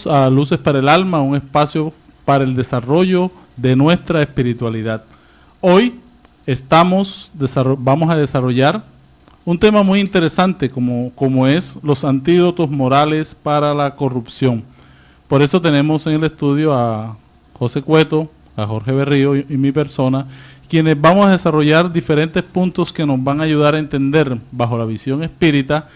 Bienvenidos a Luces para el Alma, un espacio para el desarrollo de nuestra espiritualidad. Hoy vamos a desarrollar un tema muy interesante como es los antídotos morales para la corrupción. Por eso tenemos en el estudio a José Cueto, a Jorge Berrío y mi persona, quienes vamos a desarrollar diferentes puntos que nos van a ayudar a entender, bajo la visión espírita,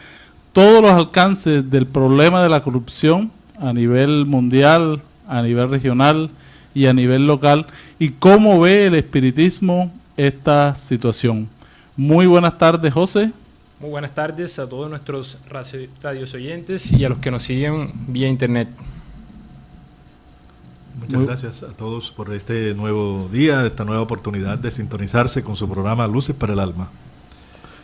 todos los alcances del problema de la corrupción a nivel mundial, a nivel regional y a nivel local, y cómo ve el espiritismo esta situación. Muy buenas tardes, José. Muy buenas tardes a todos nuestros radios oyentes y a los que nos siguen vía internet. Muchas gracias a todos por este nuevo día, esta nueva oportunidad de sintonizarse con su programa Luces para el Alma.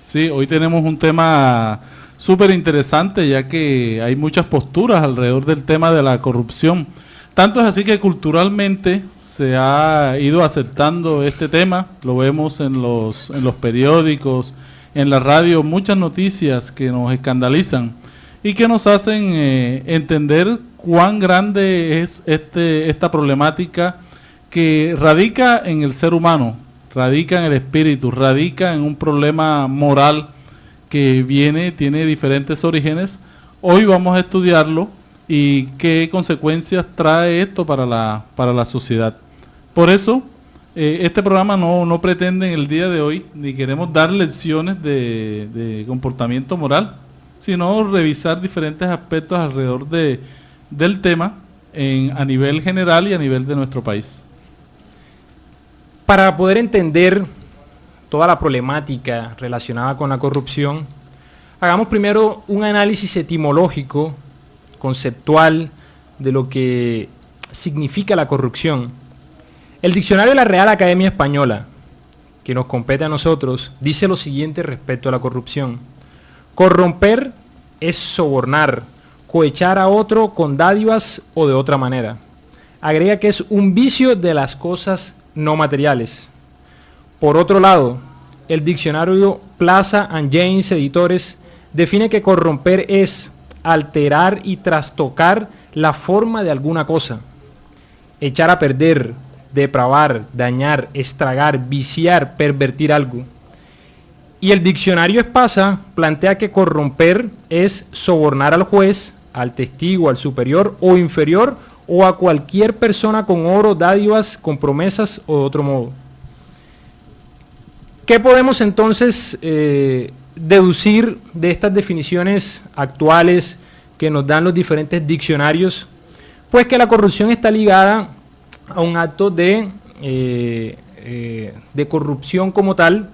Sí, hoy tenemos un tema súper interesante, ya que hay muchas posturas alrededor del tema de la corrupción. Tanto es así que culturalmente se ha ido aceptando este tema, lo vemos en los periódicos, en la radio, muchas noticias que nos escandalizan y que nos hacen entender cuán grande es esta problemática que radica en el ser humano, radica en el espíritu, radica en un problema moral que tiene diferentes orígenes. Hoy vamos a estudiarlo y qué consecuencias trae esto para la sociedad. Por eso, este programa no pretende en el día de hoy, ni queremos dar lecciones de comportamiento moral, sino revisar diferentes aspectos alrededor del tema a nivel general y a nivel de nuestro país. Para poder entender toda la problemática relacionada con la corrupción, hagamos primero un análisis etimológico, conceptual, de lo que significa la corrupción. El diccionario de la Real Academia Española, que nos compete a nosotros, dice lo siguiente respecto a la corrupción. Corromper es sobornar, cohechar a otro con dádivas o de otra manera. Agrega que es un vicio de las cosas no materiales. Por otro lado, el diccionario Plaza and James Editores define que corromper es alterar y trastocar la forma de alguna cosa, echar a perder, depravar, dañar, estragar, viciar, pervertir algo. Y el diccionario Espasa plantea que corromper es sobornar al juez, al testigo, al superior o inferior o a cualquier persona con oro, dádivas, con promesas o de otro modo. ¿Qué podemos entonces deducir de estas definiciones actuales que nos dan los diferentes diccionarios? Pues que la corrupción está ligada a un acto de corrupción como tal,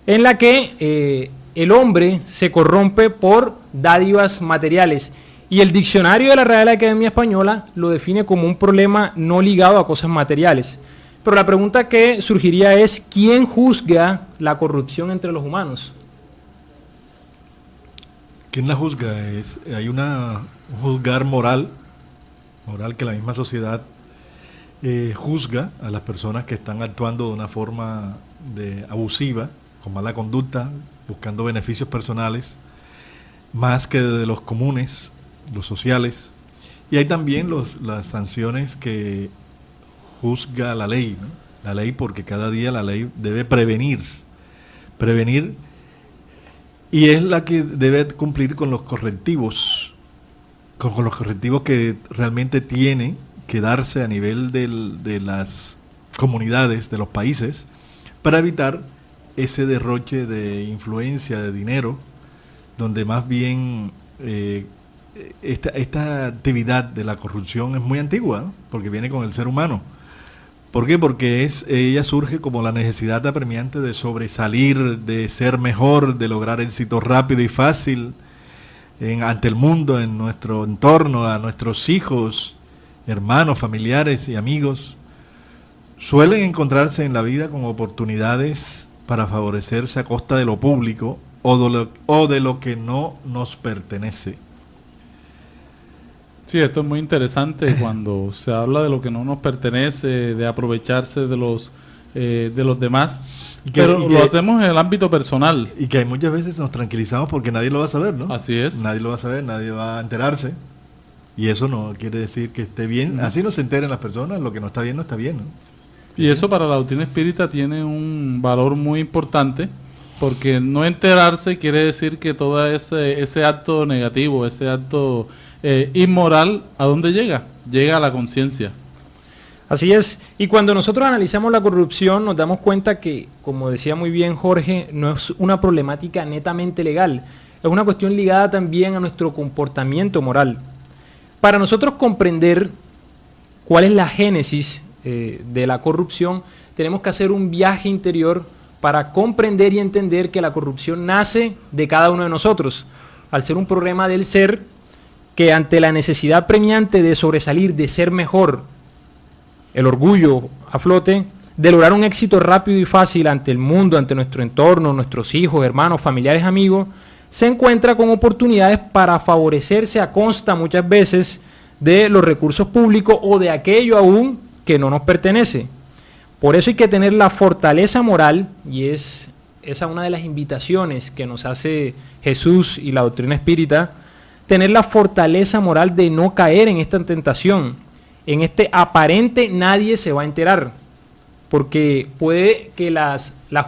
en la que el hombre se corrompe por dádivas materiales. Y el diccionario de la Real Academia Española lo define como un problema no ligado a cosas materiales. Pero la pregunta que surgiría es, ¿quién juzga la corrupción entre los humanos? ¿Quién la juzga? Hay un juzgar moral que la misma sociedad juzga a las personas que están actuando de una forma abusiva, con mala conducta, buscando beneficios personales, más que de los comunes, los sociales. Y hay también las sanciones que juzga la ley, ¿no? La ley, porque cada día la ley debe prevenir, y es la que debe cumplir con los correctivos, con los correctivos que realmente tiene que darse a nivel de las comunidades, de los países, para evitar ese derroche de influencia, de dinero, donde más bien esta actividad de la corrupción es muy antigua, ¿no? Porque viene con el ser humano. ¿Por qué? Porque ella surge como la necesidad apremiante de sobresalir, de ser mejor, de lograr éxito rápido y fácil ante el mundo, en nuestro entorno, a nuestros hijos, hermanos, familiares y amigos. Suelen encontrarse en la vida con oportunidades para favorecerse a costa de lo público o de lo que no nos pertenece. Sí, esto es muy interesante cuando se habla de lo que no nos pertenece, de aprovecharse de los demás, pero lo hacemos en el ámbito personal. Y que muchas veces nos tranquilizamos porque nadie lo va a saber, ¿no? Así es. Nadie lo va a saber, nadie va a enterarse. Y eso no quiere decir que esté bien. Así no se enteren las personas, lo que no está bien no está bien, ¿no? Y eso para la doctrina espírita tiene un valor muy importante, porque no enterarse quiere decir que todo ese acto negativo, ese acto inmoral, ¿a dónde llega? Llega a la conciencia. Así es, y cuando nosotros analizamos la corrupción nos damos cuenta que, como decía muy bien Jorge, no es una problemática netamente legal, es una cuestión ligada también a nuestro comportamiento moral. Para nosotros comprender cuál es la génesis de la corrupción, tenemos que hacer un viaje interior para comprender y entender que la corrupción nace de cada uno de nosotros, al ser un problema del ser que ante la necesidad premiante de sobresalir, de ser mejor, el orgullo a flote, de lograr un éxito rápido y fácil ante el mundo, ante nuestro entorno, nuestros hijos, hermanos, familiares, amigos, se encuentra con oportunidades para favorecerse a costa muchas veces de los recursos públicos o de aquello aún que no nos pertenece. Por eso hay que tener la fortaleza moral, y es esa una de las invitaciones que nos hace Jesús y la doctrina espírita, tener la fortaleza moral de no caer en esta tentación, en este aparente nadie se va a enterar, porque puede que la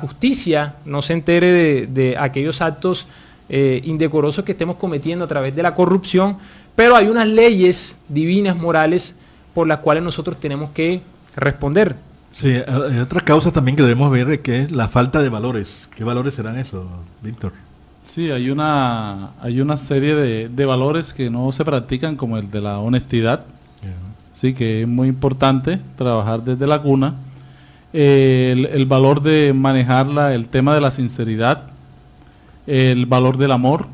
justicia no se entere de aquellos actos indecorosos que estemos cometiendo a través de la corrupción, pero hay unas leyes divinas, morales, por las cuales nosotros tenemos que responder. Sí, hay otras causas también que debemos ver, que es la falta de valores. ¿Qué valores serán esos, Víctor? Sí, hay una serie de valores que no se practican, como el de la honestidad. Sí, que es muy importante trabajar desde la cuna. El valor de manejar el tema de la sinceridad, el valor del amor,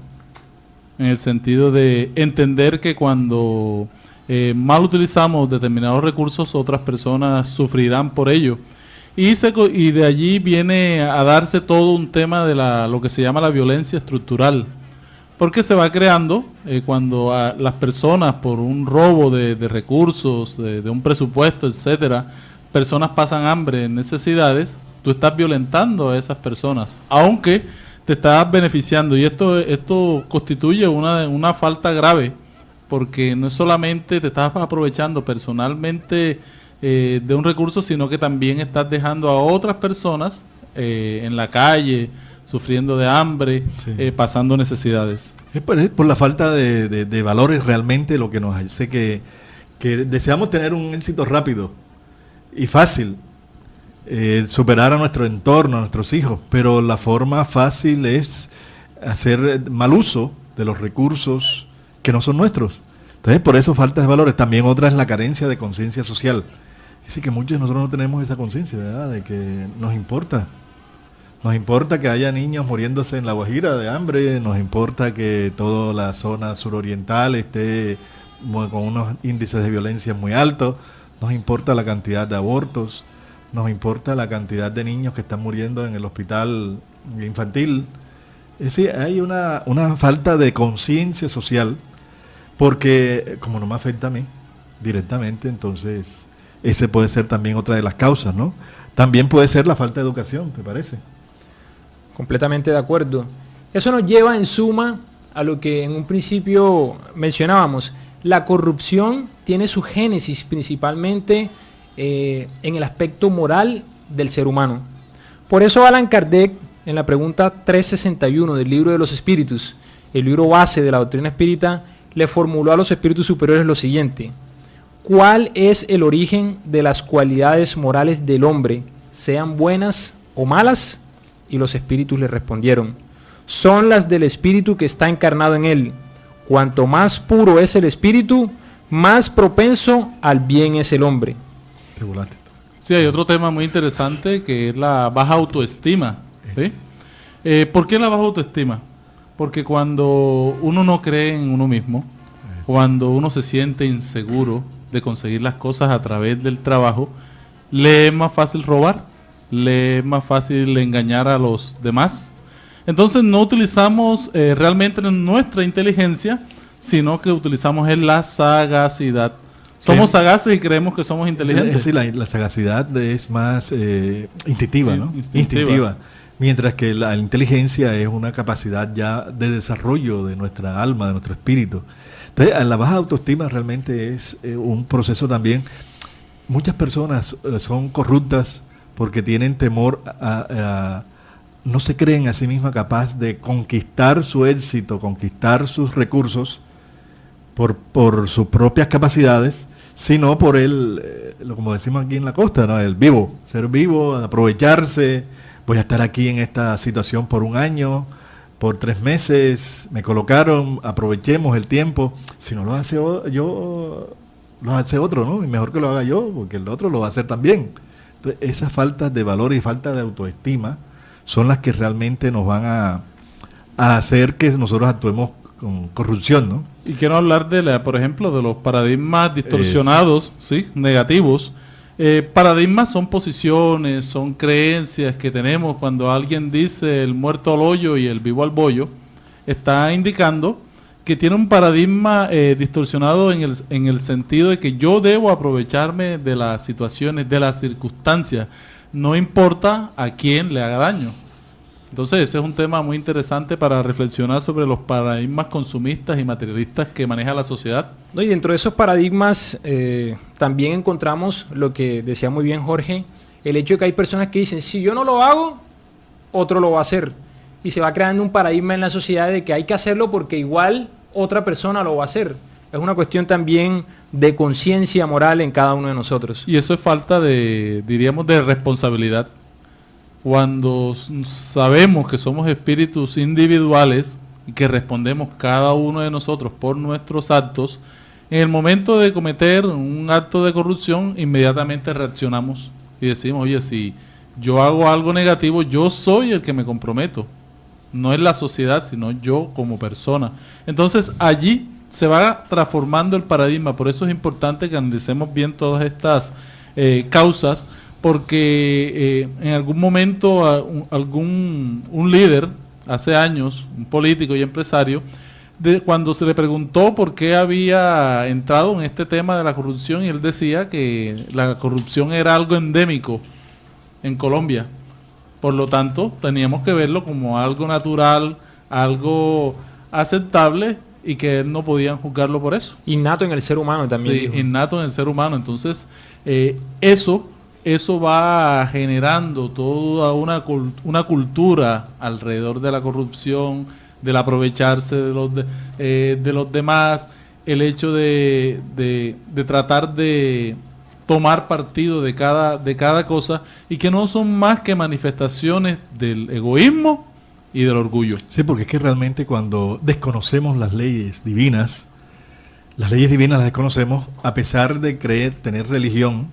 en el sentido de entender que cuando mal utilizamos determinados recursos, otras personas sufrirán por ello. Y de allí viene a darse todo un tema de lo que se llama la violencia estructural, porque se va creando cuando las personas, por un robo de recursos, de un presupuesto, etcétera, personas pasan hambre, necesidades, tú estás violentando a esas personas, aunque te estás beneficiando, y esto constituye una falta grave, porque no solamente te estás aprovechando personalmente de un recurso, sino que también estás dejando a otras personas en la calle, sufriendo de hambre, sí, pasando necesidades. Es por la falta de valores realmente lo que nos hace que deseamos tener un éxito rápido y fácil, superar a nuestro entorno, a nuestros hijos, pero la forma fácil es hacer mal uso de los recursos que no son nuestros. Entonces, por eso falta de valores. También otra es la carencia de conciencia social. Es decir, que muchos de nosotros no tenemos esa conciencia, ¿verdad? De que nos importa. Nos importa que haya niños muriéndose en La Guajira de hambre, nos importa que toda la zona suroriental esté con unos índices de violencia muy altos, nos importa la cantidad de abortos, nos importa la cantidad de niños que están muriendo en el hospital infantil. Es decir, hay una falta de conciencia social, porque como no me afecta a mí directamente, entonces ese puede ser también otra de las causas, ¿no? También puede ser la falta de educación, ¿te parece? Completamente de acuerdo. Eso nos lleva en suma a lo que en un principio mencionábamos. La corrupción tiene su génesis principalmente en el aspecto moral del ser humano. Por eso Allan Kardec, en la pregunta 361 del Libro de los Espíritus, el libro base de la doctrina espírita, le formuló a los espíritus superiores lo siguiente: ¿cuál es el origen de las cualidades morales del hombre, sean buenas o malas? Y los espíritus le respondieron: son las del espíritu que está encarnado en él. Cuanto más puro es el espíritu, más propenso al bien es el hombre. Sí, hay otro tema muy interesante que es la baja autoestima, ¿sí? ¿Por qué la baja autoestima? Porque cuando uno no cree en uno mismo, cuando uno se siente inseguro de conseguir las cosas a través del trabajo, le es más fácil robar, le es más fácil engañar a los demás. Entonces no utilizamos realmente nuestra inteligencia, sino que utilizamos la sagacidad. Somos sagaces y creemos que somos inteligentes. Es decir, la sagacidad es más instintiva, ¿no? Instintiva. Mientras que la inteligencia es una capacidad ya de desarrollo de nuestra alma, de nuestro espíritu. Entonces, la baja autoestima realmente es un proceso también. Muchas personas son corruptas porque tienen temor no se creen a sí mismas capaz de conquistar su éxito, conquistar sus recursos por sus propias capacidades, sino por como decimos aquí en la costa, ¿no? El vivo, ser vivo, aprovecharse. Voy a estar aquí en esta situación por un año, por 3 meses, me colocaron, aprovechemos el tiempo. Si no lo hace yo, lo hace otro, ¿no? Y mejor que lo haga yo, porque el otro lo va a hacer también. Entonces, esas faltas de valor y falta de autoestima son las que realmente nos van a hacer que nosotros actuemos con corrupción, ¿no? Y quiero hablar por ejemplo, de los paradigmas distorsionados, ¿sí? Negativos. Paradigmas son posiciones, son creencias que tenemos. Cuando alguien dice el muerto al hoyo y el vivo al bollo, está indicando que tiene un paradigma distorsionado en el sentido de que yo debo aprovecharme de las situaciones, de las circunstancias, no importa a quién le haga daño. Entonces ese es un tema muy interesante para reflexionar sobre los paradigmas consumistas y materialistas que maneja la sociedad. No, y dentro de esos paradigmas también encontramos lo que decía muy bien Jorge, el hecho de que hay personas que dicen, si yo no lo hago, otro lo va a hacer. Y se va creando un paradigma en la sociedad de que hay que hacerlo porque igual otra persona lo va a hacer. Es una cuestión también de conciencia moral en cada uno de nosotros. Y eso es falta diríamos, de responsabilidad. Cuando sabemos que somos espíritus individuales y que respondemos cada uno de nosotros por nuestros actos, en el momento de cometer un acto de corrupción, inmediatamente reaccionamos y decimos, oye, si yo hago algo negativo, yo soy el que me comprometo. No es la sociedad, sino yo como persona. Entonces allí se va transformando el paradigma. Por eso es importante que analicemos bien todas estas causas, porque en algún momento un líder, hace años, un político y empresario, cuando se le preguntó por qué había entrado en este tema de la corrupción, y él decía que la corrupción era algo endémico en Colombia. Por lo tanto, teníamos que verlo como algo natural, algo aceptable, y que no podían juzgarlo por eso. Innato en el ser humano también. Sí, dijo. Innato en el ser humano. Entonces, eso va generando toda una cultura alrededor de la corrupción, del aprovecharse de los demás, el hecho de tratar de tomar partido de cada cosa, y que no son más que manifestaciones del egoísmo y del orgullo. Sí, porque es que realmente cuando desconocemos las leyes divinas las desconocemos, a pesar de tener religión,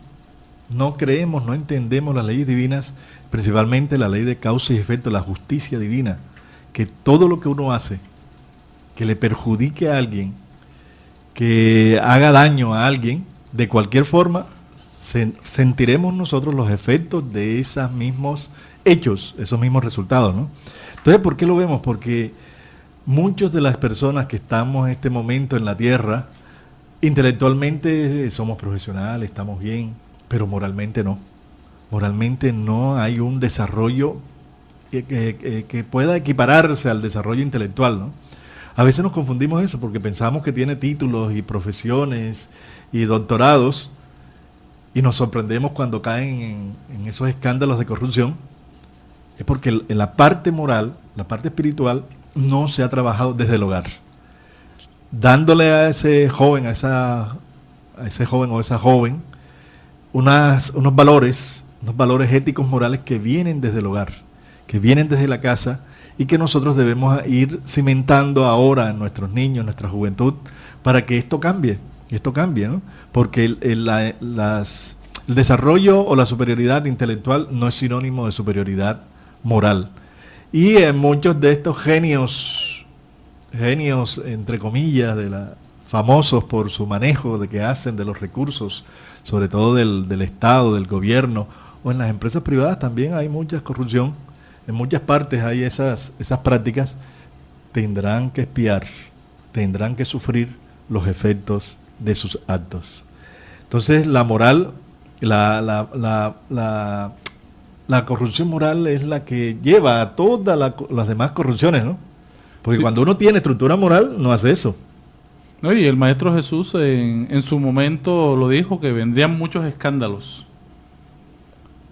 no creemos, no entendemos las leyes divinas, principalmente la ley de causa y efecto, la justicia divina, que todo lo que uno hace, que le perjudique a alguien, que haga daño a alguien, de cualquier forma, sentiremos nosotros los efectos de esos mismos hechos, esos mismos resultados, ¿no? Entonces, ¿por qué lo vemos? Porque muchas de las personas que estamos en este momento en la tierra, intelectualmente somos profesionales, estamos bien, pero moralmente no. Moralmente no hay un desarrollo que pueda equipararse al desarrollo intelectual, ¿no? A veces nos confundimos eso porque pensamos que tiene títulos y profesiones y doctorados, y nos sorprendemos cuando caen en esos escándalos de corrupción. Es porque en la parte moral, la parte espiritual, no se ha trabajado desde el hogar, dándole a ese joven, a ese joven o esa joven, unos valores éticos, morales que vienen desde el hogar, que vienen desde la casa, y que nosotros debemos ir cimentando ahora en nuestros niños, en nuestra juventud, para que esto cambie, ¿no? Porque el desarrollo o la superioridad intelectual no es sinónimo de superioridad moral. Y en muchos de estos genios entre comillas, famosos por su manejo de que hacen de los recursos, sobre todo del Estado, del gobierno, o en las empresas privadas también hay mucha corrupción. En muchas partes hay esas prácticas. Tendrán que expiar, tendrán que sufrir los efectos de sus actos. Entonces la moral, la corrupción moral es la que lleva a todas las demás corrupciones, ¿no? Porque sí, cuando uno tiene estructura moral, no hace eso. No, y el Maestro Jesús en su momento lo dijo, que vendrían muchos escándalos.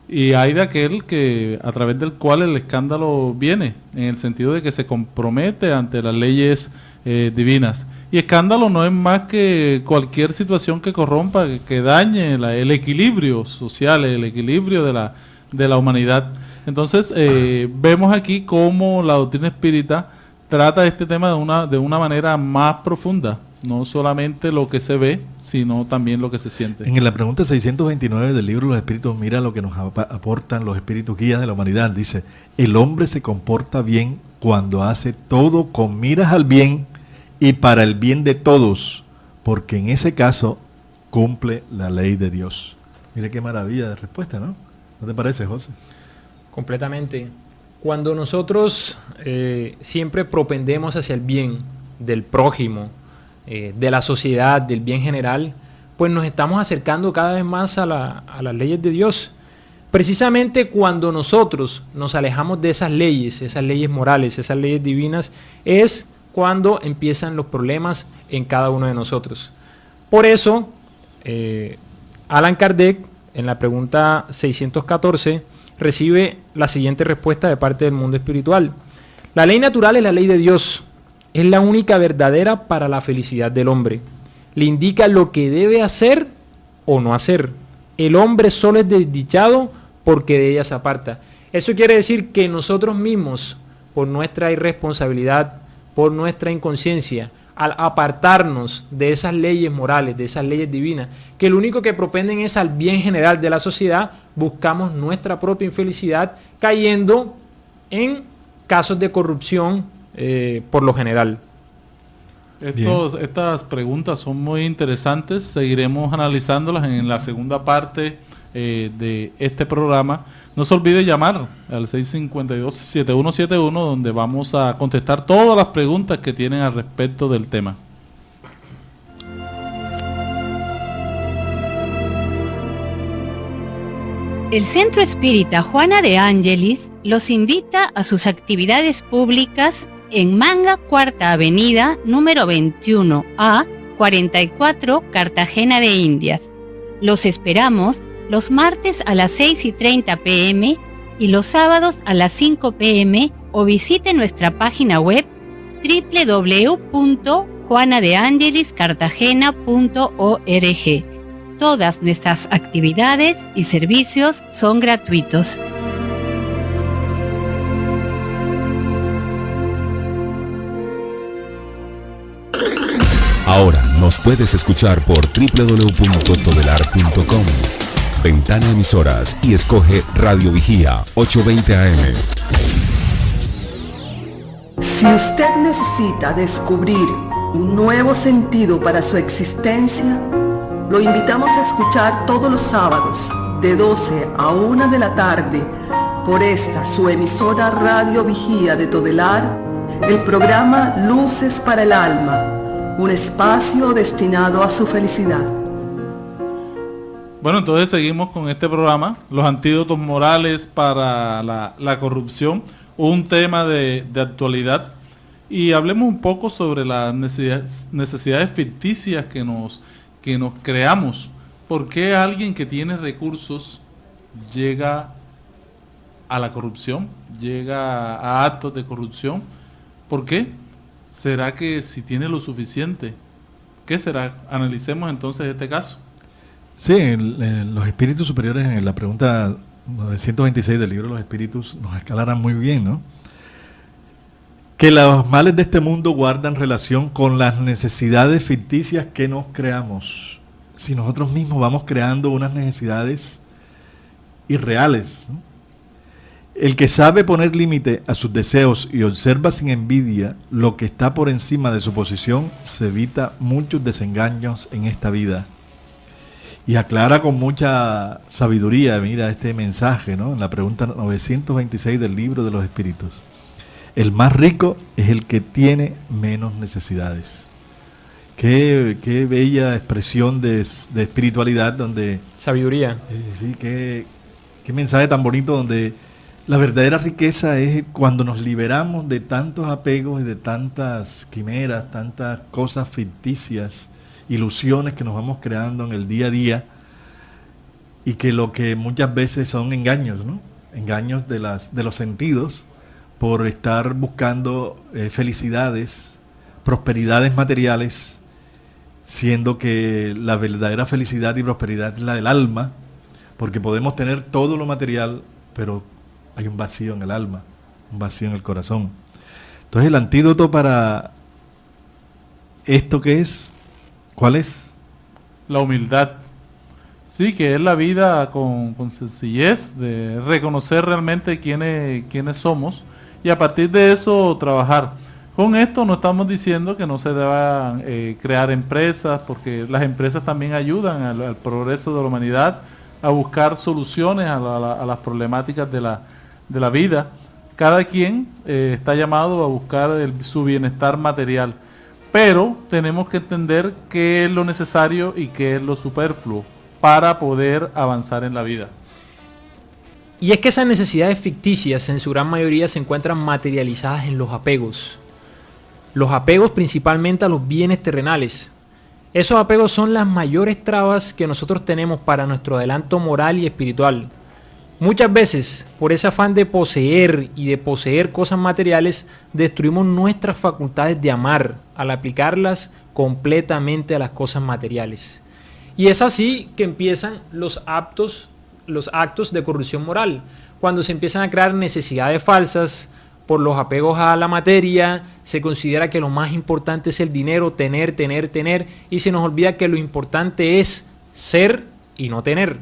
Y hay de aquel que a través del cual el escándalo viene, en el sentido de que se compromete ante las leyes divinas. Y escándalo no es más que cualquier situación que corrompa, que dañe el equilibrio social, el equilibrio de la humanidad. Entonces, vemos aquí cómo la doctrina espírita trata este tema de una manera más profunda. No solamente lo que se ve, sino también lo que se siente. En la pregunta 629 del libro Los Espíritus, mira lo que nos aportan los espíritus guías de la humanidad. Dice, el hombre se comporta bien cuando hace todo con miras al bien y para el bien de todos, porque en ese caso cumple la ley de Dios. Mire qué maravilla de respuesta, ¿no? ¿No te parece, José? Completamente. Cuando nosotros siempre propendemos hacia el bien del prójimo, de la sociedad, del bien general, pues nos estamos acercando cada vez más a las leyes de Dios. Precisamente cuando nosotros nos alejamos de esas leyes morales, esas leyes divinas, es cuando empiezan los problemas en cada uno de nosotros. Por eso, Allan Kardec, en la pregunta 614, recibe la siguiente respuesta de parte del mundo espiritual. La ley natural es la ley de Dios. Es la única verdadera para la felicidad del hombre. Le indica lo que debe hacer o no hacer. El hombre solo es desdichado porque de ella se aparta. Eso quiere decir que nosotros mismos, por nuestra irresponsabilidad, por nuestra inconsciencia, al apartarnos de esas leyes morales, de esas leyes divinas, que lo único que propenden es al bien general de la sociedad, buscamos nuestra propia infelicidad, cayendo en casos de corrupción, por lo general. Estas preguntas son muy interesantes, seguiremos analizándolas en la segunda parte de este programa. No se olvide llamar al 652-7171, donde vamos a contestar todas las preguntas que tienen al respecto del tema. El Centro Espírita Juana de Ángelis los invita a sus actividades públicas en Manga, Cuarta Avenida, número 21A, 44, Cartagena de Indias. Los esperamos los martes a las 6:30 p.m. y los sábados a las 5 p.m. o visite nuestra página web www.juanadeangeliscartagena.org. Todas nuestras actividades y servicios son gratuitos. Ahora nos puedes escuchar por www.todelar.com. Ventana Emisoras y escoge Radio Vigía 820 AM. Si usted necesita descubrir un nuevo sentido para su existencia, lo invitamos a escuchar todos los sábados de 12 a 1 de la tarde por esta su emisora Radio Vigía de Todelar, el programa Luces para el Alma, un espacio destinado a su felicidad. Bueno, entonces seguimos con este programa, los antídotos morales para la corrupción, un tema de actualidad, y hablemos un poco sobre las necesidades ficticias que nos creamos. ¿Por qué alguien que tiene recursos llega a la corrupción, llega a actos de corrupción? ¿Por qué? ¿Será que si tiene lo suficiente? ¿Qué será? Analicemos entonces este caso. Sí, los espíritus superiores en la pregunta 926 del libro de los espíritus nos aclaran muy bien, ¿no? Que los males de este mundo guardan relación con las necesidades ficticias que nos creamos. Si nosotros mismos vamos creando unas necesidades irreales, ¿no? El que sabe poner límite a sus deseos y observa sin envidia lo que está por encima de su posición, se evita muchos desengaños en esta vida. Y aclara con mucha sabiduría, mira este mensaje, ¿no? En la pregunta 926 del libro de los espíritus. El más rico es el que tiene menos necesidades. Qué bella expresión de espiritualidad donde... Sabiduría. Sí, qué mensaje tan bonito donde La verdadera riqueza es cuando nos liberamos de tantos apegos y de tantas quimeras, tantas cosas ficticias, ilusiones que nos vamos creando en el día a día, y que lo que muchas veces son engaños, ¿no? Engaños de los sentidos, por estar buscando felicidades, prosperidades materiales, siendo que la verdadera felicidad y prosperidad es la del alma, porque podemos tener todo lo material, pero hay un vacío en el alma, un vacío en el corazón. Entonces, el antídoto para esto, ¿qué es? ¿Cuál es? La humildad. Sí, que es la vida con sencillez, de reconocer realmente quiénes somos y a partir de eso trabajar. Con esto no estamos diciendo que no se deban crear empresas, porque las empresas también ayudan al progreso de la humanidad, a buscar soluciones a las problemáticas de la vida. Cada quien está llamado a buscar su bienestar material, pero tenemos que entender qué es lo necesario y qué es lo superfluo para poder avanzar en la vida. Y es que esas necesidades ficticias en su gran mayoría se encuentran materializadas en los apegos. Los apegos principalmente a los bienes terrenales. Esos apegos son las mayores trabas que nosotros tenemos para nuestro adelanto moral y espiritual. Muchas veces, por ese afán de poseer y de poseer cosas materiales, destruimos nuestras facultades de amar al aplicarlas completamente a las cosas materiales. Y es así que empiezan los actos de corrupción moral, cuando se empiezan a crear necesidades falsas por los apegos a la materia. Se considera que lo más importante es el dinero, tener, y se nos olvida que lo importante es ser y no tener.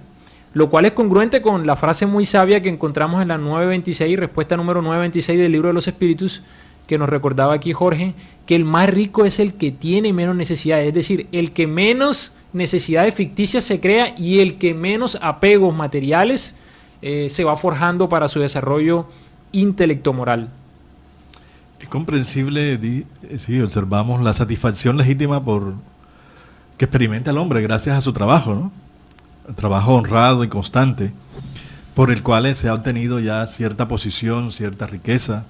Lo cual es congruente con la frase muy sabia que encontramos en la 926, respuesta número 926 del Libro de los Espíritus, que nos recordaba aquí Jorge, que el más rico es el que tiene menos necesidades, es decir, el que menos necesidades ficticias se crea y el que menos apegos materiales se va forjando para su desarrollo intelecto-moral. Es comprensible, sí, observamos la satisfacción legítima que experimenta el hombre gracias a su trabajo, ¿no? El trabajo honrado y constante, por el cual se ha obtenido ya cierta posición, cierta riqueza,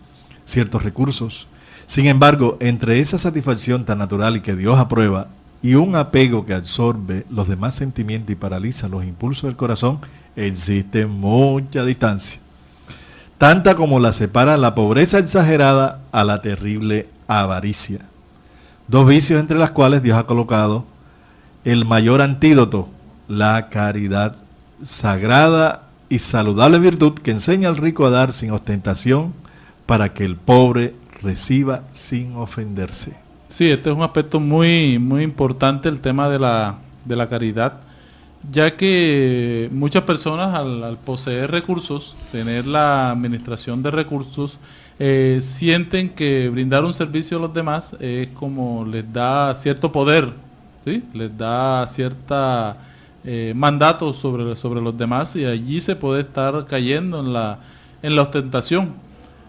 ciertos recursos. Sin embargo, entre esa satisfacción tan natural y que Dios aprueba, y un apego que absorbe los demás sentimientos y paraliza los impulsos del corazón, existe mucha distancia. Tanta como la separa la pobreza exagerada a la terrible avaricia. Dos vicios entre las cuales Dios ha colocado el mayor antídoto, la caridad, sagrada y saludable virtud que enseña al rico a dar sin ostentación para que el pobre reciba sin ofenderse. Sí, este es un aspecto muy importante, el tema de la caridad, ya que muchas personas al poseer recursos, tener la administración de recursos, sienten que brindar un servicio a los demás es como les da cierto poder, ¿sí? Les da cierta mandato sobre los demás, y allí se puede estar cayendo en la ostentación.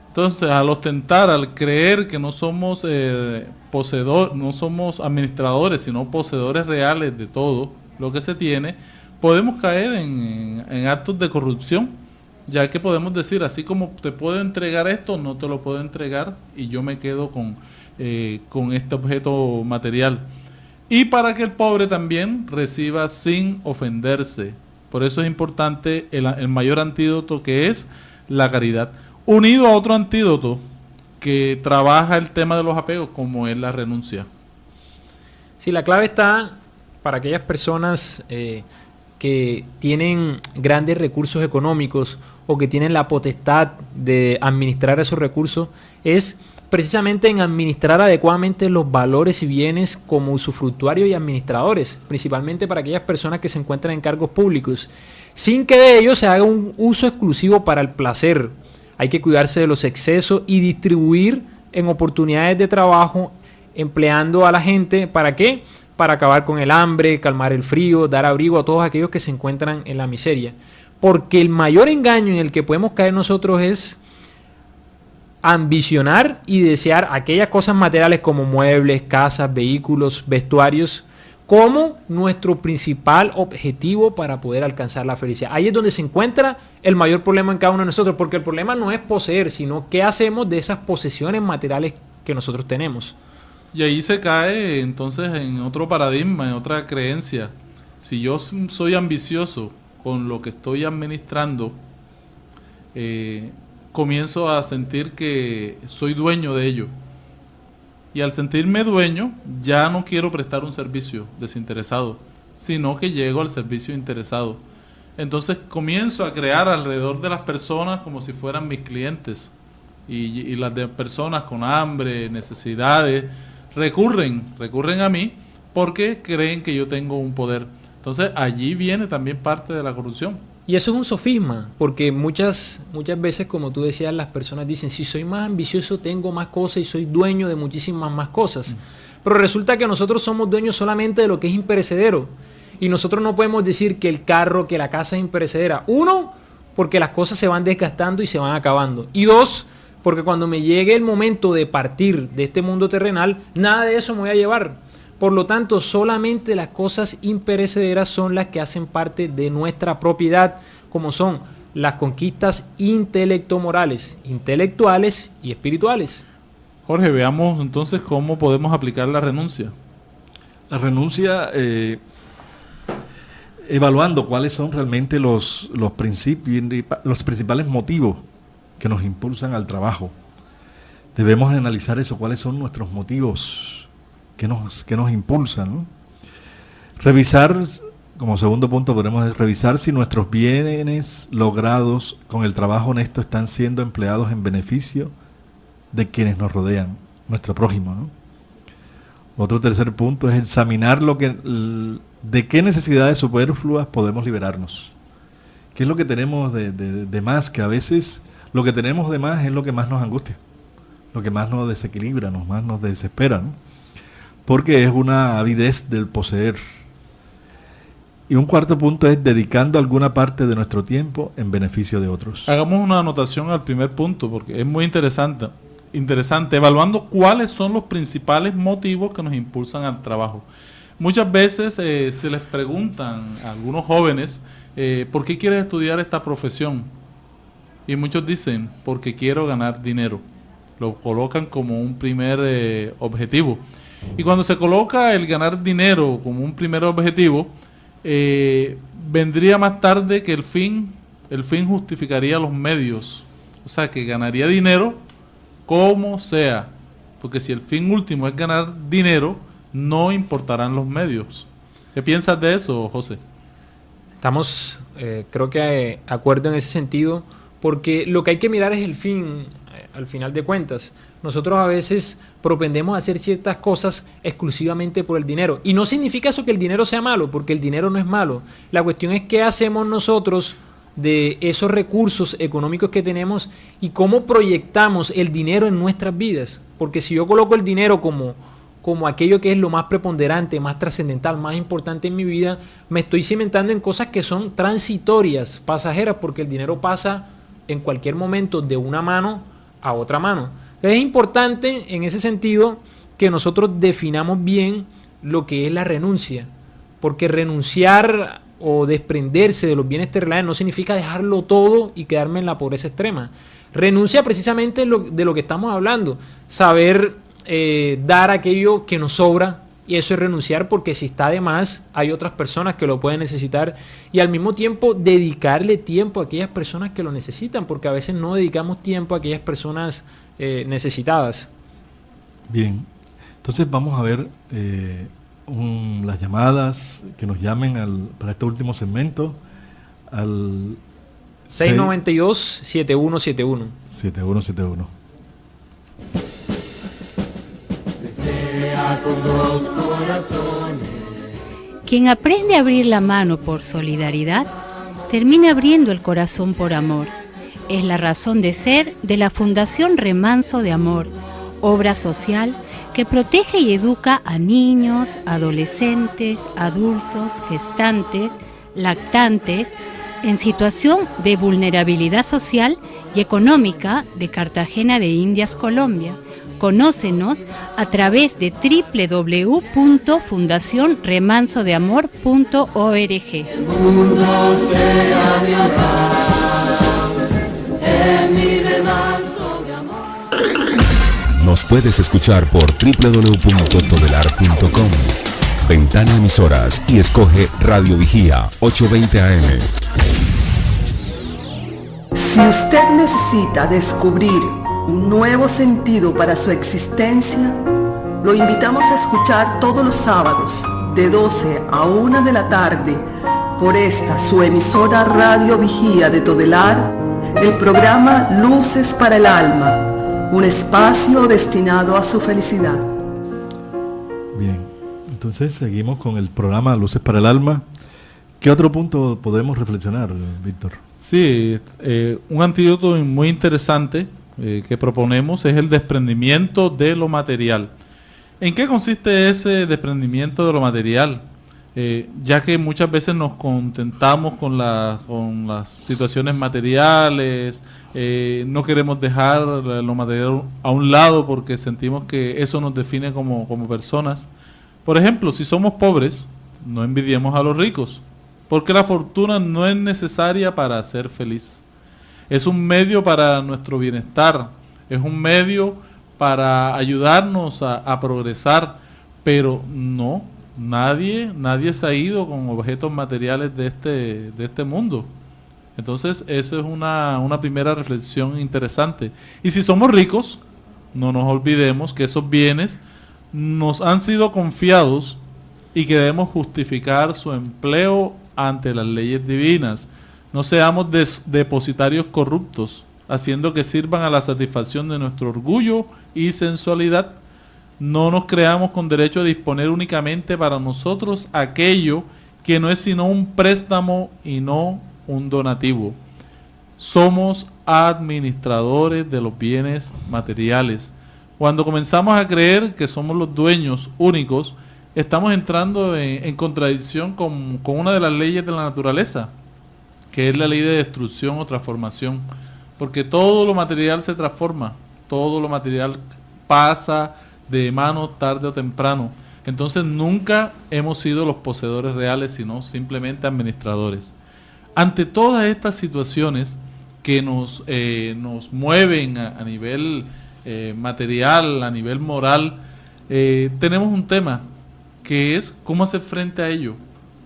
Entonces, al ostentar, al creer que no somos no somos administradores, sino poseedores reales de todo lo que se tiene, podemos caer en actos de corrupción, ya que podemos decir, así como te puedo entregar esto, no te lo puedo entregar, y yo me quedo con este objeto material. Y para que el pobre también reciba sin ofenderse. Por eso es importante el mayor antídoto, que es la caridad, unido a otro antídoto que trabaja el tema de los apegos, como es la renuncia. Sí, la clave está para aquellas personas que tienen grandes recursos económicos o que tienen la potestad de administrar esos recursos, es precisamente en administrar adecuadamente los valores y bienes como usufructuarios y administradores, principalmente para aquellas personas que se encuentran en cargos públicos, sin que de ellos se haga un uso exclusivo para el placer. Hay que cuidarse de los excesos y distribuir en oportunidades de trabajo, empleando a la gente, ¿para qué? Para acabar con el hambre, calmar el frío, dar abrigo a todos aquellos que se encuentran en la miseria. Porque el mayor engaño en el que podemos caer nosotros es ambicionar y desear aquellas cosas materiales como muebles, casas, vehículos, vestuarios, como nuestro principal objetivo para poder alcanzar la felicidad. Ahí es donde se encuentra el mayor problema en cada uno de nosotros, porque el problema no es poseer, sino qué hacemos de esas posesiones materiales que nosotros tenemos. Y ahí se cae entonces en otro paradigma, en otra creencia. Si yo soy ambicioso con lo que estoy administrando, comienzo a sentir que soy dueño de ello. Y al sentirme dueño, ya no quiero prestar un servicio desinteresado, sino que llego al servicio interesado. Entonces comienzo a crear alrededor de las personas como si fueran mis clientes. Y las de personas con hambre, necesidades, recurren a mí porque creen que yo tengo un poder. Entonces allí viene también parte de la corrupción. Y eso es un sofisma, porque muchas veces, como tú decías, las personas dicen, si soy más ambicioso tengo más cosas y soy dueño de muchísimas más cosas. Pero resulta que nosotros somos dueños solamente de lo que es imperecedero. Y nosotros no podemos decir que el carro, que la casa es imperecedera. Uno, porque las cosas se van desgastando y se van acabando. Y dos, porque cuando me llegue el momento de partir de este mundo terrenal, nada de eso me voy a llevar. Por lo tanto, solamente las cosas imperecederas son las que hacen parte de nuestra propiedad, como son las conquistas intelectomorales, intelectuales y espirituales. Jorge, veamos entonces cómo podemos aplicar la renuncia. La renuncia, evaluando cuáles son realmente los principales motivos que nos impulsan al trabajo. Debemos analizar eso, cuáles son nuestros motivos que nos impulsan, ¿no? Revisar, como segundo punto podemos revisar si nuestros bienes logrados con el trabajo honesto están siendo empleados en beneficio de quienes nos rodean, nuestro prójimo, ¿no? Otro tercer punto es examinar de qué necesidades superfluas podemos liberarnos. ¿Qué es lo que tenemos de más? Que a veces lo que tenemos de más es lo que más nos angustia, lo que más nos desequilibra, más nos desespera, ¿no? Porque es una avidez del poseer. Y un cuarto punto es dedicando alguna parte de nuestro tiempo en beneficio de otros. Hagamos una anotación al primer punto, porque es muy interesante, evaluando cuáles son los principales motivos que nos impulsan al trabajo. Muchas veces se les preguntan a algunos jóvenes, ¿por qué quieres estudiar esta profesión? Y muchos dicen, porque quiero ganar dinero. Lo colocan como un primer objetivo. Y cuando se coloca el ganar dinero como un primer objetivo, vendría más tarde que el fin justificaría los medios. O sea, que ganaría dinero como sea. Porque si el fin último es ganar dinero, no importarán los medios. ¿Qué piensas de eso, José? Estamos, creo que de acuerdo en ese sentido, porque lo que hay que mirar es el fin, al final de cuentas. Nosotros a veces propendemos a hacer ciertas cosas exclusivamente por el dinero. Y no significa eso que el dinero sea malo, porque el dinero no es malo. La cuestión es qué hacemos nosotros de esos recursos económicos que tenemos y cómo proyectamos el dinero en nuestras vidas. Porque si yo coloco el dinero como aquello que es lo más preponderante, más trascendental, más importante en mi vida, me estoy cimentando en cosas que son transitorias, pasajeras, porque el dinero pasa en cualquier momento de una mano a otra mano. Es importante en ese sentido que nosotros definamos bien lo que es la renuncia, porque renunciar o desprenderse de los bienes terrenales no significa dejarlo todo y quedarme en la pobreza extrema. Renuncia precisamente de lo que estamos hablando, saber dar aquello que nos sobra, y eso es renunciar, porque si está de más hay otras personas que lo pueden necesitar, y al mismo tiempo dedicarle tiempo a aquellas personas que lo necesitan, porque a veces no dedicamos tiempo a aquellas personas necesitadas. Bien, entonces vamos a ver las llamadas que nos llamen para este último segmento al 692-7171. 7171. Quien aprende a abrir la mano por solidaridad, termina abriendo el corazón por amor. Es la razón de ser de la Fundación Remanso de Amor, obra social que protege y educa a niños, adolescentes, adultos, gestantes, lactantes, en situación de vulnerabilidad social y económica de Cartagena de Indias, Colombia, Conócenos a través de www.fundacionremansodeamor.org. Nos puedes escuchar por www.todelar.com. Ventana Emisoras y escoge Radio Vigía 820 AM. Si usted necesita descubrir un nuevo sentido para su existencia, lo invitamos a escuchar todos los sábados de 12 a 1 de la tarde por esta su emisora Radio Vigía de Todelar, el programa Luces para el Alma, un espacio destinado a su felicidad. Bien, entonces seguimos con el programa Luces para el Alma. ¿Qué otro punto podemos reflexionar, Víctor? Sí, un antídoto muy interesante que proponemos es el desprendimiento de lo material. ¿En qué consiste ese desprendimiento de lo material? Ya que muchas veces nos contentamos con las situaciones materiales, no queremos dejar lo material a un lado porque sentimos que eso nos define como personas. Por ejemplo, si somos pobres, no envidiemos a los ricos, porque la fortuna no es necesaria para ser feliz. Es un medio para nuestro bienestar, es un medio para ayudarnos a progresar, pero no, nadie se ha ido con objetos materiales de este mundo. Entonces, eso es una primera reflexión interesante. Y si somos ricos, no nos olvidemos que esos bienes nos han sido confiados y que debemos justificar su empleo ante las leyes divinas. No seamos depositarios corruptos, haciendo que sirvan a la satisfacción de nuestro orgullo y sensualidad. No nos creamos con derecho a disponer únicamente para nosotros aquello que no es sino un préstamo y no un donativo. Somos administradores de los bienes materiales. Cuando comenzamos a creer que somos los dueños únicos, estamos entrando en contradicción con una de las leyes de la naturaleza, que es la ley de destrucción o transformación, porque todo lo material se transforma, todo lo material pasa de manos tarde o temprano. Entonces nunca hemos sido los poseedores reales, sino simplemente administradores. Ante todas estas situaciones que nos mueven a nivel material, a nivel moral, tenemos un tema que es cómo hacer frente a ello,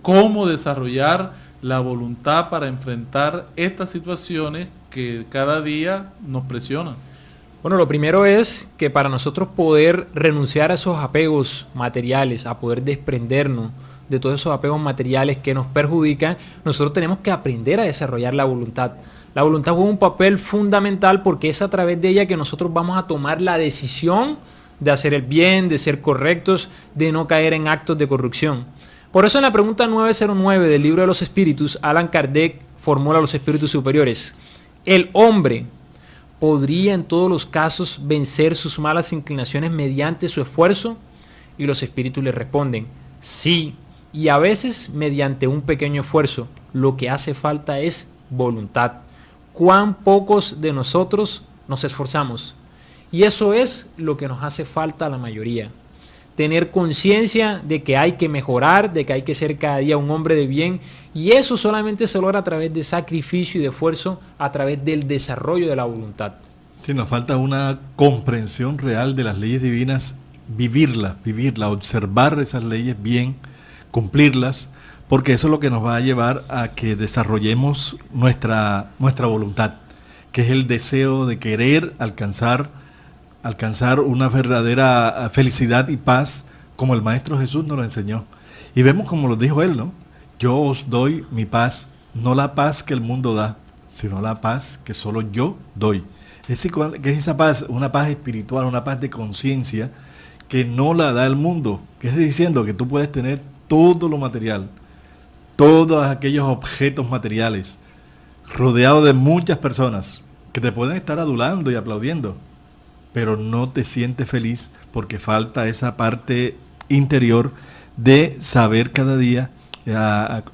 cómo desarrollar la voluntad para enfrentar estas situaciones que cada día nos presionan. Bueno, lo primero es que para nosotros poder renunciar a esos apegos materiales, a poder desprendernos de todos esos apegos materiales que nos perjudican, nosotros tenemos que aprender a desarrollar la voluntad. La voluntad juega un papel fundamental porque es a través de ella que nosotros vamos a tomar la decisión de hacer el bien, de ser correctos, de no caer en actos de corrupción. Por eso en la pregunta 909 del Libro de los Espíritus, Allan Kardec formula a los espíritus superiores. ¿El hombre podría en todos los casos vencer sus malas inclinaciones mediante su esfuerzo? Y los espíritus le responden, sí, y a veces mediante un pequeño esfuerzo. Lo que hace falta es voluntad. ¿Cuán pocos de nosotros nos esforzamos? Y eso es lo que nos hace falta a la mayoría. Tener conciencia de que hay que mejorar, de que hay que ser cada día un hombre de bien, y eso solamente se logra a través de sacrificio y de esfuerzo, a través del desarrollo de la voluntad. Sí, nos falta una comprensión real de las leyes divinas, vivirla, observar esas leyes bien, cumplirlas, porque eso es lo que nos va a llevar a que desarrollemos nuestra voluntad, que es el deseo de querer alcanzar una verdadera felicidad y paz, como el Maestro Jesús nos lo enseñó. Y vemos como lo dijo él, ¿no? Yo os doy mi paz, no la paz que el mundo da, sino la paz que solo yo doy. ¿Qué es esa paz? Una paz espiritual, una paz de conciencia que no la da el mundo. ¿Qué es diciendo? Que tú puedes tener todo lo material, todos aquellos objetos materiales, rodeado de muchas personas que te pueden estar adulando y aplaudiendo, pero no te sientes feliz porque falta esa parte interior de saber cada día,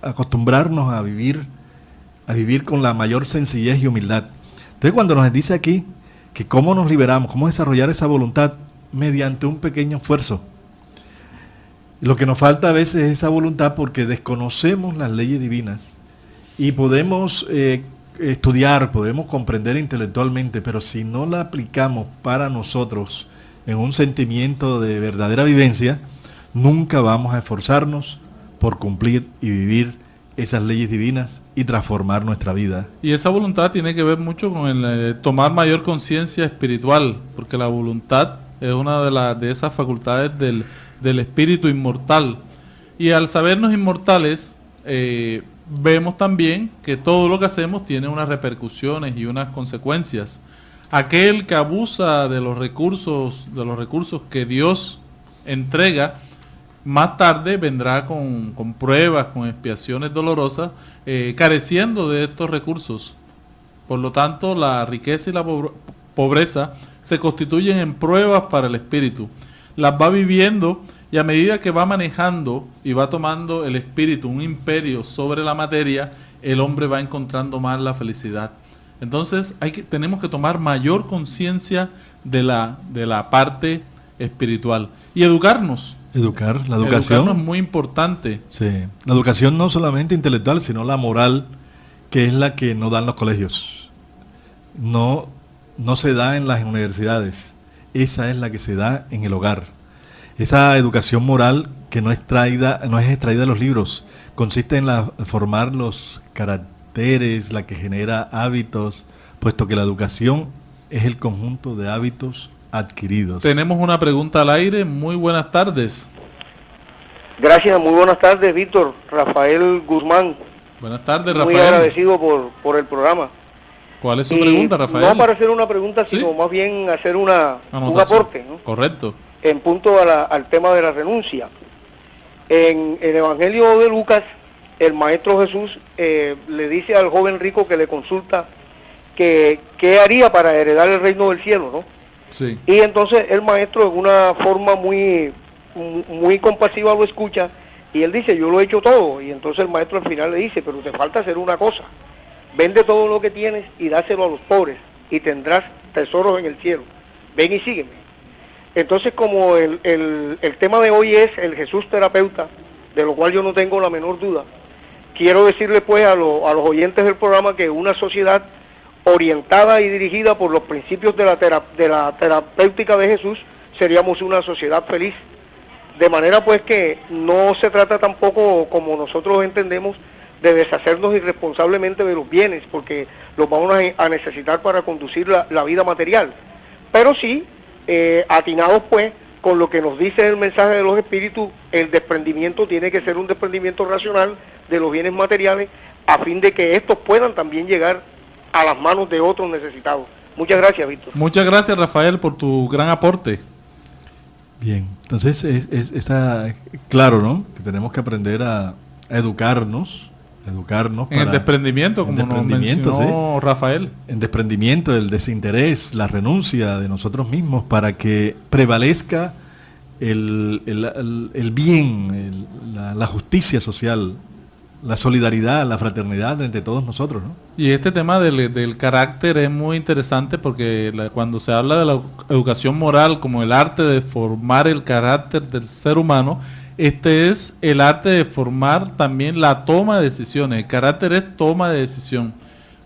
acostumbrarnos a vivir con la mayor sencillez y humildad. Entonces cuando nos dice aquí que cómo nos liberamos, cómo desarrollar esa voluntad, mediante un pequeño esfuerzo. Lo que nos falta a veces es esa voluntad porque desconocemos las leyes divinas y podemos estudiar, podemos comprender intelectualmente, pero si no la aplicamos para nosotros en un sentimiento de verdadera vivencia, nunca vamos a esforzarnos por cumplir y vivir esas leyes divinas y transformar nuestra vida. Y esa voluntad tiene que ver mucho con el tomar mayor conciencia espiritual, porque la voluntad es una de esas facultades del espíritu inmortal. Y al sabernos inmortales, vemos también que todo lo que hacemos tiene unas repercusiones y unas consecuencias. Aquel que abusa de los recursos que Dios entrega, más tarde vendrá con pruebas, con expiaciones dolorosas, careciendo de estos recursos. Por lo tanto, la riqueza y la pobreza se constituyen en pruebas para el espíritu. Las va viviendo y a medida que va manejando y va tomando el espíritu un imperio sobre la materia, el hombre va encontrando más la felicidad. Entonces tenemos que tomar mayor conciencia de la parte espiritual y educarnos. La educación. Educarnos es muy importante. Sí, la educación no solamente intelectual, sino la moral, que es la que no dan los colegios. No se da en las universidades. Esa es la que se da en el hogar. Esa educación moral que no es extraída de los libros, consiste en formar los caracteres, la que genera hábitos, puesto que la educación es el conjunto de hábitos adquiridos. Tenemos una pregunta al aire. Muy buenas tardes. Gracias, muy buenas tardes, Víctor. Rafael Guzmán. Buenas tardes, Rafael. Muy agradecido por el programa. ¿Cuál es su pregunta, Rafael? No para hacer una pregunta, sino ¿Sí? más bien hacer un aporte, ¿no? Correcto. En punto al tema de la renuncia. En el Evangelio de Lucas, el Maestro Jesús le dice al joven rico que le consulta que qué haría para heredar el reino del cielo, ¿no? Sí. Y entonces el Maestro, en una forma muy compasiva, lo escucha y él dice, yo lo he hecho todo. Y entonces el Maestro al final le dice, pero te falta hacer una cosa. Vende todo lo que tienes y dáselo a los pobres y tendrás tesoros en el cielo. Ven y sígueme. Entonces, como el tema de hoy es el Jesús terapeuta, de lo cual yo no tengo la menor duda, quiero decirle pues a los oyentes del programa que una sociedad orientada y dirigida por los principios de la terapéutica de Jesús, seríamos una sociedad feliz. De manera pues que no se trata tampoco, como nosotros entendemos, de deshacernos irresponsablemente de los bienes, porque los vamos a necesitar para conducir la vida material. Pero sí, atinados pues con lo que nos dice el mensaje de los espíritus, el desprendimiento tiene que ser un desprendimiento racional de los bienes materiales, a fin de que estos puedan también llegar a las manos de otros necesitados. Muchas gracias, Víctor. Muchas gracias, Rafael, por tu gran aporte. Bien, entonces claro, ¿no? Que tenemos que aprender a educarnos en el desprendimiento, como nos mencionó, sí, Rafael. En desprendimiento, el desinterés, la renuncia de nosotros mismos para que prevalezca el bien, la justicia social, la solidaridad, la fraternidad entre todos nosotros, ¿no? Y este tema del carácter es muy interesante porque cuando se habla de la educación moral como el arte de formar el carácter del ser humano, este es el arte de formar también la toma de decisiones. El carácter es toma de decisión.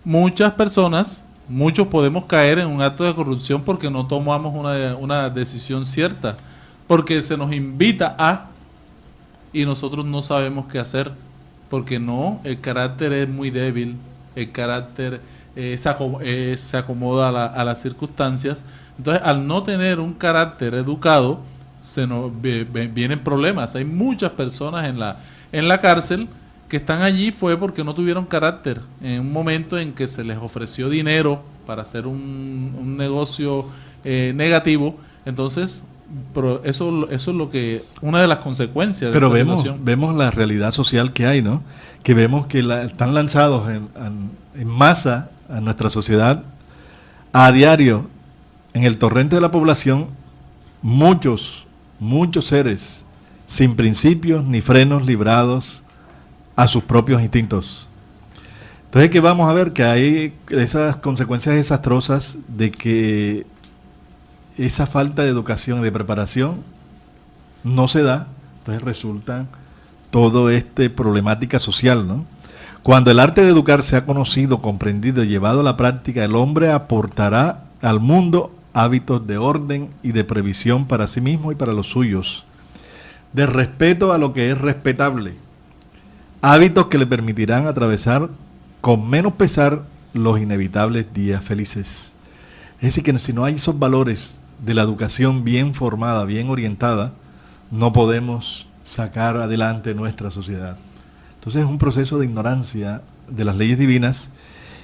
Muchas personas, muchos podemos caer en un acto de corrupción porque no tomamos una decisión cierta, porque se nos invita a y nosotros no sabemos qué hacer, porque el carácter es muy débil, el carácter se acomoda a las circunstancias. Entonces, al no tener un carácter educado, se nos vienen problemas. Hay muchas personas en la cárcel que están allí fue porque no tuvieron carácter. En un momento en que se les ofreció dinero para hacer un negocio negativo, entonces eso es lo que una de las consecuencias. Pero de vemos la realidad social que hay, ¿no? Que vemos que están lanzados en masa a nuestra sociedad a diario en el torrente de la población muchos seres sin principios ni frenos, librados a sus propios instintos. Entonces que vamos a ver que hay esas consecuencias desastrosas de que esa falta de educación y de preparación no se da, entonces resulta toda esta problemática social, ¿no? Cuando el arte de educar sea conocido, comprendido y llevado a la práctica, el hombre aportará al mundo hábitos de orden y de previsión para sí mismo y para los suyos, de respeto a lo que es respetable, hábitos que le permitirán atravesar con menos pesar los inevitables días felices. Es decir, que si no hay esos valores de la educación bien formada, bien orientada, no podemos sacar adelante nuestra sociedad. Entonces es un proceso de ignorancia de las leyes divinas,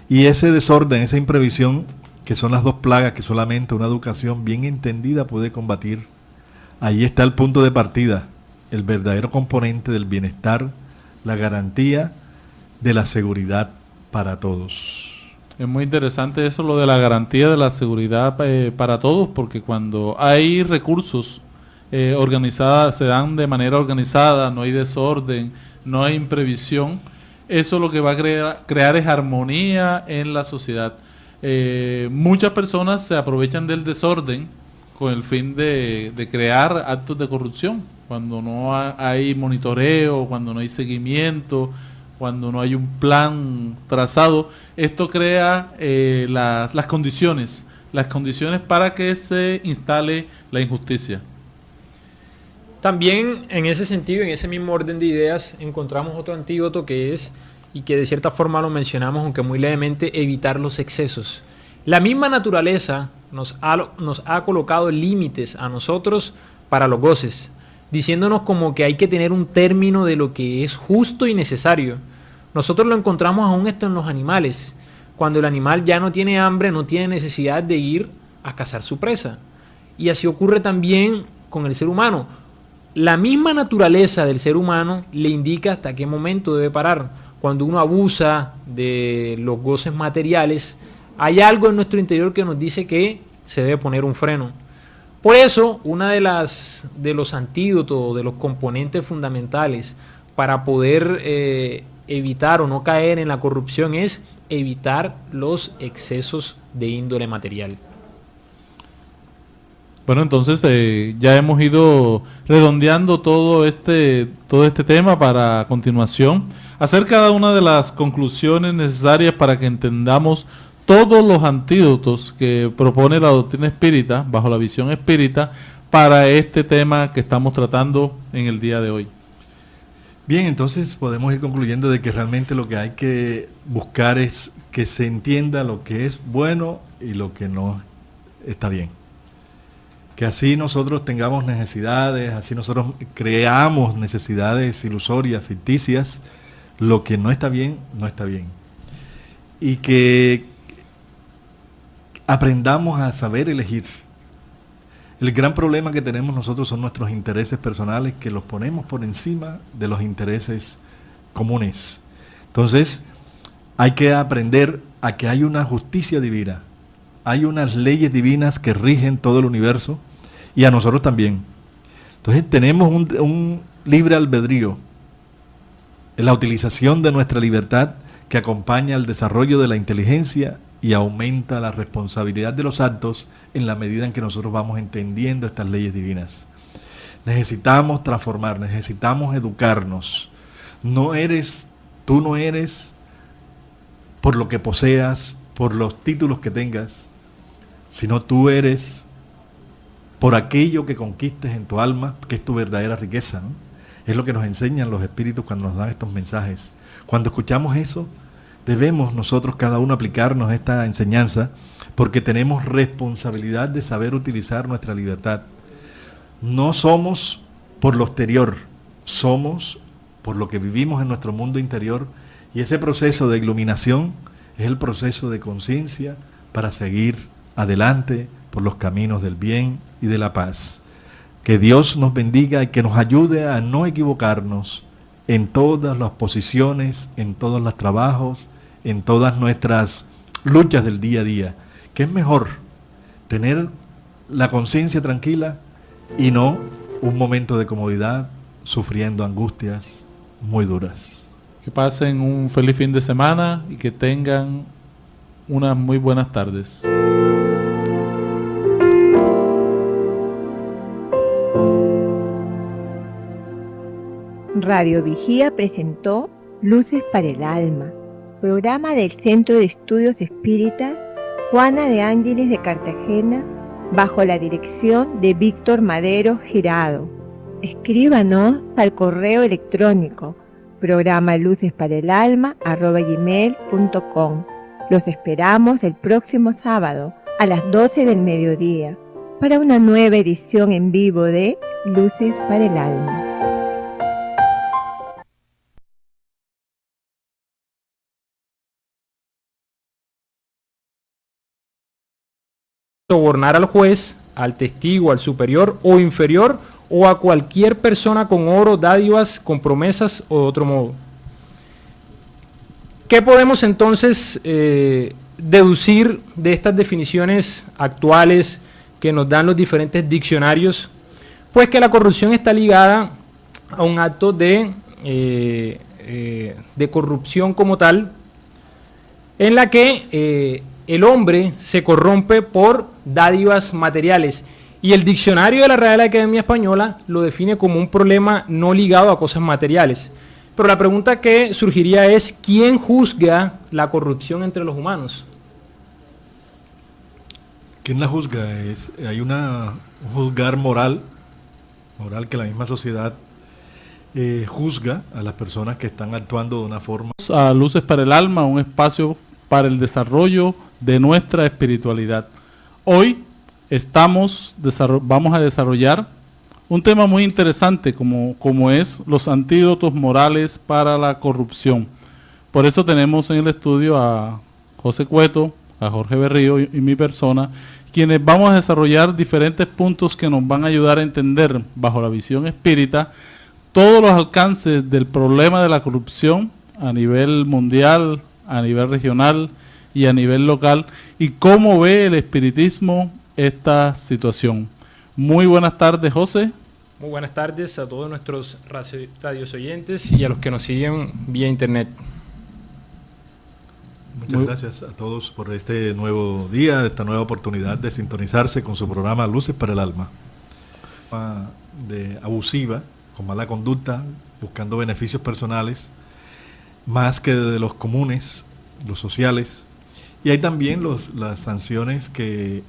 y ese desorden, esa imprevisión, que son las dos plagas que solamente una educación bien entendida puede combatir. Ahí está el punto de partida, el verdadero componente del bienestar, la garantía de la seguridad para todos. Es muy interesante eso, lo de la garantía de la seguridad para todos, porque cuando hay recursos organizadas, se dan de manera organizada, no hay desorden, no hay imprevisión, eso lo que va a crear es armonía en la sociedad. Muchas personas se aprovechan del desorden con el fin de crear actos de corrupción, cuando no hay monitoreo, cuando no hay seguimiento, cuando no hay un plan trazado. Esto crea las condiciones para que se instale la injusticia. También en ese sentido, en ese mismo orden de ideas, encontramos otro antídoto que es, y que de cierta forma lo mencionamos, aunque muy levemente, evitar los excesos. La misma naturaleza nos ha colocado límites a nosotros para los goces, diciéndonos como que hay que tener un término de lo que es justo y necesario. Nosotros lo encontramos aún esto en los animales. Cuando el animal ya no tiene hambre, no tiene necesidad de ir a cazar su presa. Y así ocurre también con el ser humano. La misma naturaleza del ser humano le indica hasta qué momento debe parar. Cuando uno abusa de los goces materiales, hay algo en nuestro interior que nos dice que se debe poner un freno. Por eso, una de los antídotos, de los componentes fundamentales para poder evitar o no caer en la corrupción es evitar los excesos de índole material. Bueno, entonces ya hemos ido redondeando todo este tema para, a continuación, hacer cada una de las conclusiones necesarias para que entendamos todos los antídotos que propone la doctrina espírita, bajo la visión espírita, para este tema que estamos tratando en el día de hoy. Bien, entonces podemos ir concluyendo de que realmente lo que hay que buscar es que se entienda lo que es bueno y lo que no está bien. Que así nosotros tengamos necesidades, así nosotros creamos necesidades ilusorias, ficticias, lo que no está bien, no está bien. Y que aprendamos a saber elegir. El gran problema que tenemos nosotros son nuestros intereses personales, que los ponemos por encima de los intereses comunes. Entonces, hay que aprender a que hay una justicia divina, hay unas leyes divinas que rigen todo el universo y a nosotros también. Entonces, tenemos un libre albedrío en la utilización de nuestra libertad que acompaña al desarrollo de la inteligencia y aumenta la responsabilidad de los actos en la medida en que nosotros vamos entendiendo estas leyes divinas. Necesitamos transformar, necesitamos educarnos. Tú no eres por lo que poseas, por los títulos que tengas, sino tú eres por aquello que conquistes en tu alma, que es tu verdadera riqueza, ¿no? Es lo que nos enseñan los espíritus cuando nos dan estos mensajes. Cuando escuchamos eso, debemos nosotros cada uno aplicarnos esta enseñanza, porque tenemos responsabilidad de saber utilizar nuestra libertad. No somos por lo exterior, somos por lo que vivimos en nuestro mundo interior, y ese proceso de iluminación es el proceso de conciencia para seguir adelante por los caminos del bien y de la paz. Que Dios nos bendiga y que nos ayude a no equivocarnos en todas las posiciones, en todos los trabajos, en todas nuestras luchas del día a día. Que es mejor tener la conciencia tranquila y no un momento de comodidad sufriendo angustias muy duras. Que pasen un feliz fin de semana y que tengan unas muy buenas tardes. Radio Vigía presentó Luces para el Alma, programa del Centro de Estudios Espíritas Juana de Ángeles de Cartagena, bajo la dirección de Víctor Madero Girado. Escríbanos al correo electrónico programalucesparaalalma@gmail.com. Los esperamos el próximo sábado a las 12 del mediodía para una nueva edición en vivo de Luces para el Alma. Sobornar al juez, al testigo, al superior o inferior o a cualquier persona con oro, dádivas, con promesas o de otro modo. ¿Qué podemos entonces deducir de estas definiciones actuales que nos dan los diferentes diccionarios? Pues que la corrupción está ligada a un acto de corrupción como tal, en la que el hombre se corrompe por dádivas materiales. Y el diccionario de la Real Academia Española lo define como un problema no ligado a cosas materiales. Pero la pregunta que surgiría es, ¿quién juzga la corrupción entre los humanos? ¿Quién la juzga? Hay un juzgar moral que la misma sociedad juzga a las personas que están actuando de una forma. A Luces para el Alma, un espacio para el desarrollo de nuestra espiritualidad. Hoy vamos a desarrollar un tema muy interesante como es los antídotos morales para la corrupción. Por eso tenemos en el estudio a José Cueto, a Jorge Berrío y mi persona, quienes vamos a desarrollar diferentes puntos que nos van a ayudar a entender, bajo la visión espírita, todos los alcances del problema de la corrupción a nivel mundial, a nivel regional y a nivel local, y cómo ve el espiritismo esta situación. Muy buenas tardes, José. Muy buenas tardes a todos nuestros radios oyentes y a los que nos siguen vía internet. Muchas gracias a todos por este nuevo día, esta nueva oportunidad de sintonizarse con su programa Luces para el Alma. Abusiva, con mala conducta, buscando beneficios personales, más que de los comunes, los sociales. Y hay también las sanciones que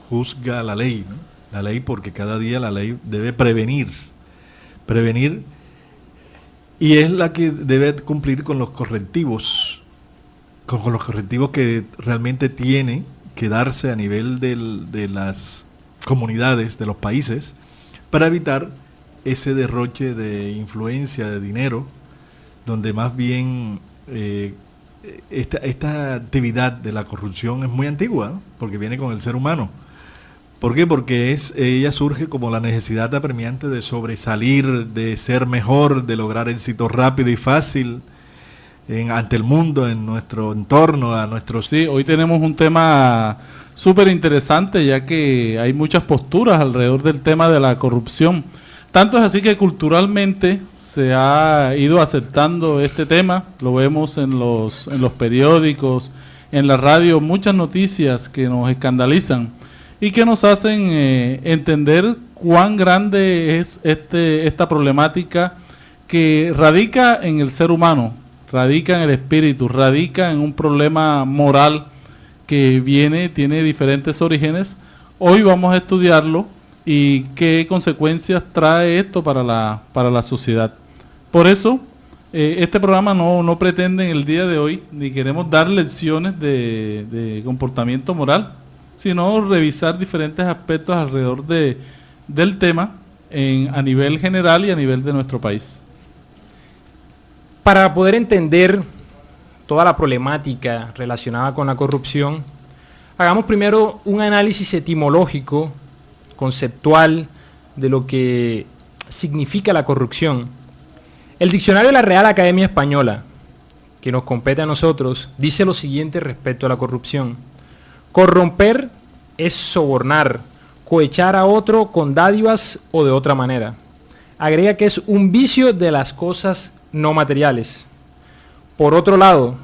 juzga la ley, ¿no? La ley, porque cada día la ley debe prevenir, y es la que debe cumplir con los correctivos, con los correctivos que realmente tiene que darse a nivel de las comunidades, de los países, para evitar ese derroche de influencia, de dinero, donde más bien esta actividad de la corrupción es muy antigua, ¿no? Porque viene con el ser humano. ¿Por qué? Porque ella surge como la necesidad apremiante de sobresalir, de ser mejor, de lograr éxito rápido y fácil ante el mundo, en nuestro entorno, a nuestros... Sí, hoy tenemos un tema súper interesante, ya que hay muchas posturas alrededor del tema de la corrupción. Tanto es así que culturalmente se ha ido aceptando este tema, lo vemos en los periódicos, en la radio, muchas noticias que nos escandalizan y que nos hacen entender cuán grande es esta problemática que radica en el ser humano, radica en el espíritu, radica en un problema moral que tiene diferentes orígenes. Hoy vamos a estudiarlo y qué consecuencias trae esto para la sociedad. Por eso, este programa no pretende en el día de hoy, ni queremos dar lecciones de comportamiento moral, sino revisar diferentes aspectos alrededor del tema a nivel general y a nivel de nuestro país. Para poder entender toda la problemática relacionada con la corrupción, hagamos primero un análisis etimológico, conceptual, de lo que significa la corrupción. El diccionario de la Real Academia Española, que nos compete a nosotros, dice lo siguiente respecto a la corrupción. Corromper es sobornar, cohechar a otro con dádivas o de otra manera. Agrega que es un vicio de las cosas no materiales. Por otro lado,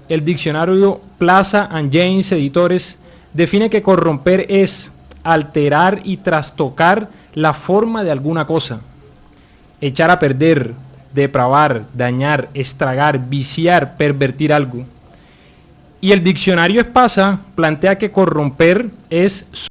el diccionario Plaza and James Editores define que corromper es alterar y trastocar la forma de alguna cosa, echar a perder, depravar, dañar, estragar, viciar, pervertir algo. Y el diccionario Espasa plantea que corromper es